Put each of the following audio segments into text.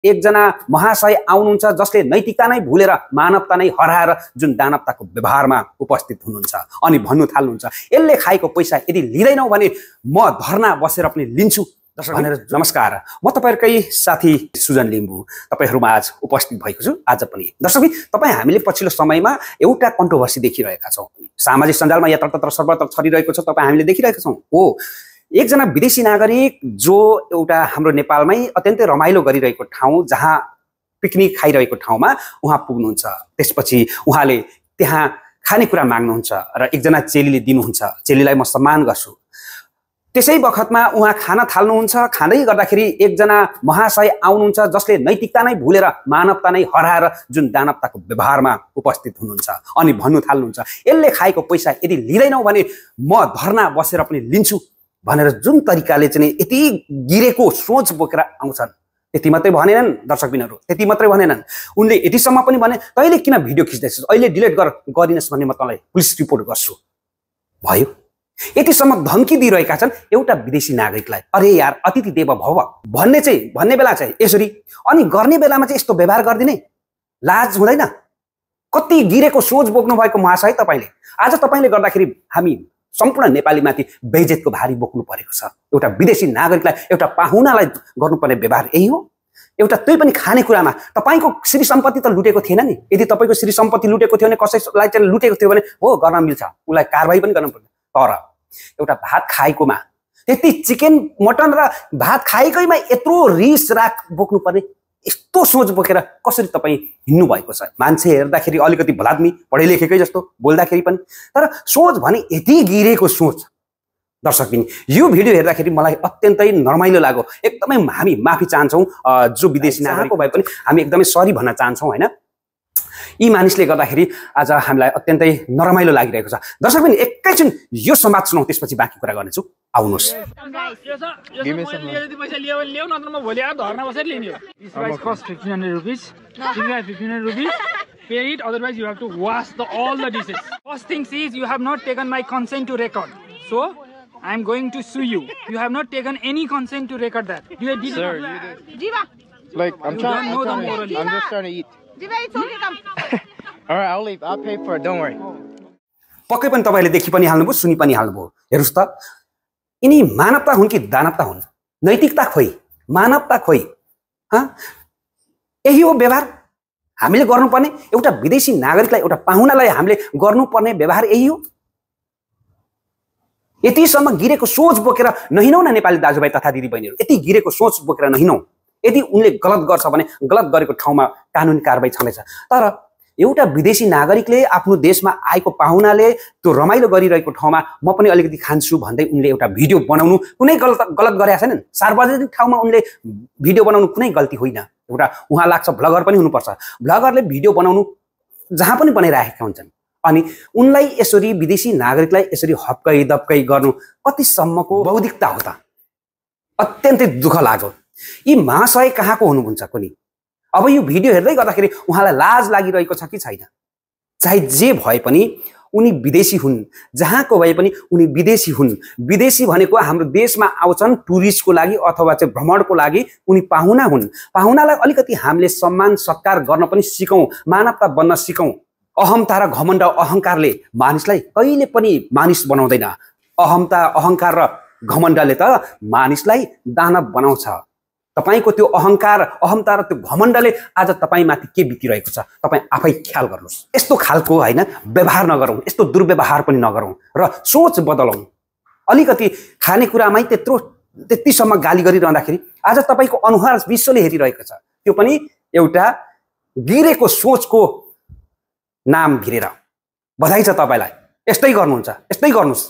एकजना महाशय आउनुहुन्छ जसले नैतिकता नै भुलेर मानवता नै हराएर जुन दानवताको व्यवहारमा उपस्थित हुनुहुन्छ अनि भन्नु थाल्नुहुन्छ यसले खाएको पैसा यदि लिँदैनौ भने म धरना बसेर पनि लिन्छु भनेर। नमस्कार, म तपाईहरुकै साथी सुजन लिम्बू तपाईहरुमा आज उपस्थित भएको छु। आज पनि दर्शक तपाई हामीले पछिल्लो समयमा एउटा कन्ट्रोभर्सी देखिरहेका छौं। सामाजिक सञ्जालमा यत्रतत्र सर्वत्र छरिरहेको छ, तपाई हामीले देखिरहेका छौं। हो, एकजना विदेशी नागरिक जो एउटा हाम्रो नेपालमै अत्यन्तै रमाइलो गरिरहेको ठाउँ जहाँ पिकनिक खाइरहेको ठाउँमा उहाँ पुग्नुहुन्छ। त्यसपछि उहाँले त्यहाँ खानेकुरा माग्नुहुन्छ र एकजना चेलीले दिनुहुन्छ। चेलीलाई म सम्मान गर्छु। त्यसै बखतमा उहाँ खाना थाल्नुहुन्छ। खाँदै गर्दाखेरि एकजना महाशय आउनुहुन्छ जसले नैतिकता नै भुलेर मानवता नै हराएर जुन दानवताको व्यवहारमा उपस्थित हुनुहुन्छ अनि भन्नु थाल्नुहुन्छ यसले खाएको पैसा यदि लिँदैनौ भने म धरना बसेर पनि लिन्छु भनेर जुन तरिकाले चाहिँ यति गिरेको सोच बोकेर आउँछन्। त्यति मात्रै भनेनन् दर्शकबिनहरु, त्यति मात्रै भनेनन्। उनले यतिसम्म पनि भने तैले किन भिडियो खिच्दैछस्, अहिले डिलिट गरिदिनुस् भन्ने म तँलाई पुलिस रिपोर्ट गर्छु भयो। यतिसम्म धम्की दिइरहेका छन् एउटा विदेशी नागरिकलाई। अरे यार, अतिथि देव भव भन्ने बेला चाहिँ यसरी अनि गर्ने बेलामा चाहिँ यस्तो व्यवहार गरिदिने लाज हुँदैन? कति गिरेको सोच बोक्नु भएको महाशय तपाईले। आज तपाईले गर्दाखेरि हामी सम्पूर्ण नेपालीमाथि बेइज्जतको भारी बोक्नु परेको छ। एउटा विदेशी नागरिकलाई, एउटा पाहुनालाई गर्नुपर्ने व्यवहार यही हो। एउटा त्यही पनि खानेकुरामा। तपाईको श्री सम्पत्ति त लुटेको थिएन नि। यदि तपाईको श्री सम्पत्ति लुटेको थियो भने, कसैलाई चाहिँ लुटेको थियो भने हो गर्न मिल्छ, उलाई कारबाही पनि गर्न पर्छ। तर एउटा भात खाएकोमा त्यति चिकन मटन र भात खाएकैमा यत्रो रिस राग बोक्नु पर्ने यस्तो सोच बोकेर कसरी तपाईँ हिँड्नु भएको छ? मान्छे हेर्दाखेरि अलिकति भलाद्मी पढे लेखेकै जस्तो बोल्दाखेरि पनि, तर सोच भने यति गिरेको सोच। दर्शकबिन, यो भिडियो हेर्दाखेरि मलाई अत्यन्तै नरमाइलो लाग्यो। एकदमै हामी माफी चाहन्छौँ जो विदेशी नागरिक भए पनि हामी एकदमै सरी भन्न चाहन्छौँ हैन। यी मानिसले गर्दाखेरि आज हामीलाई अत्यन्तै नरमाइलो लागिरहेको छ। दर्शकबिन, एकैछिन यो संवाद सुनौ, त्यसपछि बाँकी कुरा गर्नेछु। आउनुहोस्। Pay it, otherwise you have to wash all the dishes. First thing is you have not taken my consent to record, so I am going to sue you. You have not taken any consent to record that. You did. Sir, you did. Like I'm trying. I'm just trying to eat. All right, I'll leave. I'll pay for it. Don't worry. पक्कै पनि तपाईले देखि पनि हाल्नुभयो, सुनि पनि हाल्नुभयो। हेर्नुस् त, यिनी मानवता हुन् कि दानवता हुन्? नैतिकता खोइ, मानवता खोइ। यही हो व्यवहार हामीले गर्नुपर्ने। एउटा विदेशी नागरिकलाई, एउटा पाहुनालाई हामीले गर्नुपर्ने व्यवहार यही हो। यतिसम्म गिरेको सोच बोकेर नहिनौ न नेपाली दाजुभाइ तथा दिदीबहिनीहरू। यति गिरेको सोच बोकेर नहिनौ। यदि उनले गलत गर्छ भने गलत गरेको ठाउँमा कानुनी कारबाही छँदैछ। तर एउटा विदेशी नागरिकले आफ्नो देशमा आएको पाहुनाले त्यो रमाइलो गरिरहेको ठाउँमा म पनि अलिकति खान्छु भन्दै उनले एउटा भिडियो बनाउनु कुनै गलत गरेका छैनन्। सार्वजनिक ठाउँमा उनले भिडियो बनाउनु कुनै गल्ती होइन। एउटा उहाँ लाग्छ भ्लगर पनि हुनुपर्छ। भ्लगरले भिडियो बनाउनु जहाँ पनि बनाइरहेका हुन्छन्। अनि उनलाई यसरी विदेशी नागरिकलाई यसरी हप्कै दप्कै गर्नु कतिसम्मको बौद्धिकता हो त? अत्यन्तै दुःख लाग्यो। यी महाशय कहाँको हुनुहुन्छ कुनै? अब यो भिडियो हेर्दै गर्दाखेरि उहाँलाई लाज लागिरहेको छ कि छैन? चाहे जे भए पनि उनी विदेशी हुन्, जहाँको भए पनि उनी विदेशी हुन्। विदेशी भनेको हाम्रो देशमा आउँछन् टुरिस्टको लागि अथवा चाहिँ भ्रमणको लागि। उनी पाहुना हुन्। पाहुनालाई अलिकति हामीले सम्मान सत्कार गर्न पनि सिकौँ, मानवता बन्न सिकौँ। अहमता र घमण्ड अहङ्कारले मानिसलाई कहिले पनि मानिस बनाउँदैन। अहमता अहङ्कार र घमण्डले त मानिसलाई दानव बनाउँछ। तपाईको त्यो अहङ्कार अहमता र त्यो घमण्डले आज तपाईमाथि के बितिरहेको छ तपाई आफै ख्याल गर्नुस्। यस्तो खालको हैन व्यवहार नगरौँ, यस्तो दुर्व्यवहार पनि नगरौँ र सोच बदलौँ। अलिकति खानेकुरामै त्यतिसम्म गाली गरिरहँदाखेरि आज तपाईको अनुहार विश्वले हेरिरहेको छ। त्यो पनि एउटा गिरेको सोचको नाम भिरेर। बधाई छ तपाईलाई। यस्तै गर्नुहुन्छ, यस्तै गर्नुस्।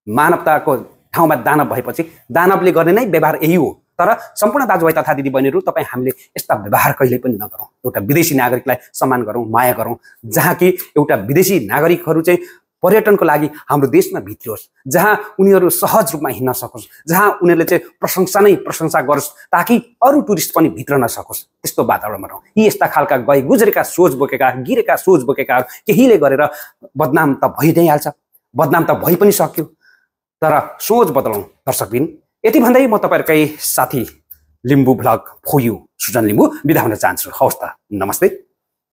मानवताको ठाउँमा दानव भएपछि दानवले गर्ने नै व्यवहार यही हो। तर सम्पूर्ण दाजुभाइ तथा दिदीबहिनीहरू तपाईँ हामीले यस्ता व्यवहार कहिले पनि नगरौँ। एउटा विदेशी नागरिकलाई सम्मान गरौँ, माया गरौँ। जहाँ कि एउटा विदेशी नागरिकहरू चाहिँ पर्यटनको लागि हाम्रो देशमा भित्रियोस्, जहाँ उनीहरू सहज रूपमा हिँड्न सकोस्, जहाँ उनीहरूले चाहिँ प्रशंसा नै प्रशंसा गरोस्, ताकि अरू टुरिस्ट पनि भित्रन सकोस्। त्यस्तो वातावरण बनाऊ। यी यस्ता खालका गए गुजरेका सोच बोकेका, गिरेका सोच बोकेका केहीले गरेर बदनाम त भइ नै हाल्छ, बदनाम त भइ पनि सक्यो। तर सोच बदलौँ दर्शकबिन। यति भन्दै म तपाईहरुकै साथी Limbu vlog for you Sujan Limbu बिदा हुन चाहन्छु। हवस् त, नमस्ते।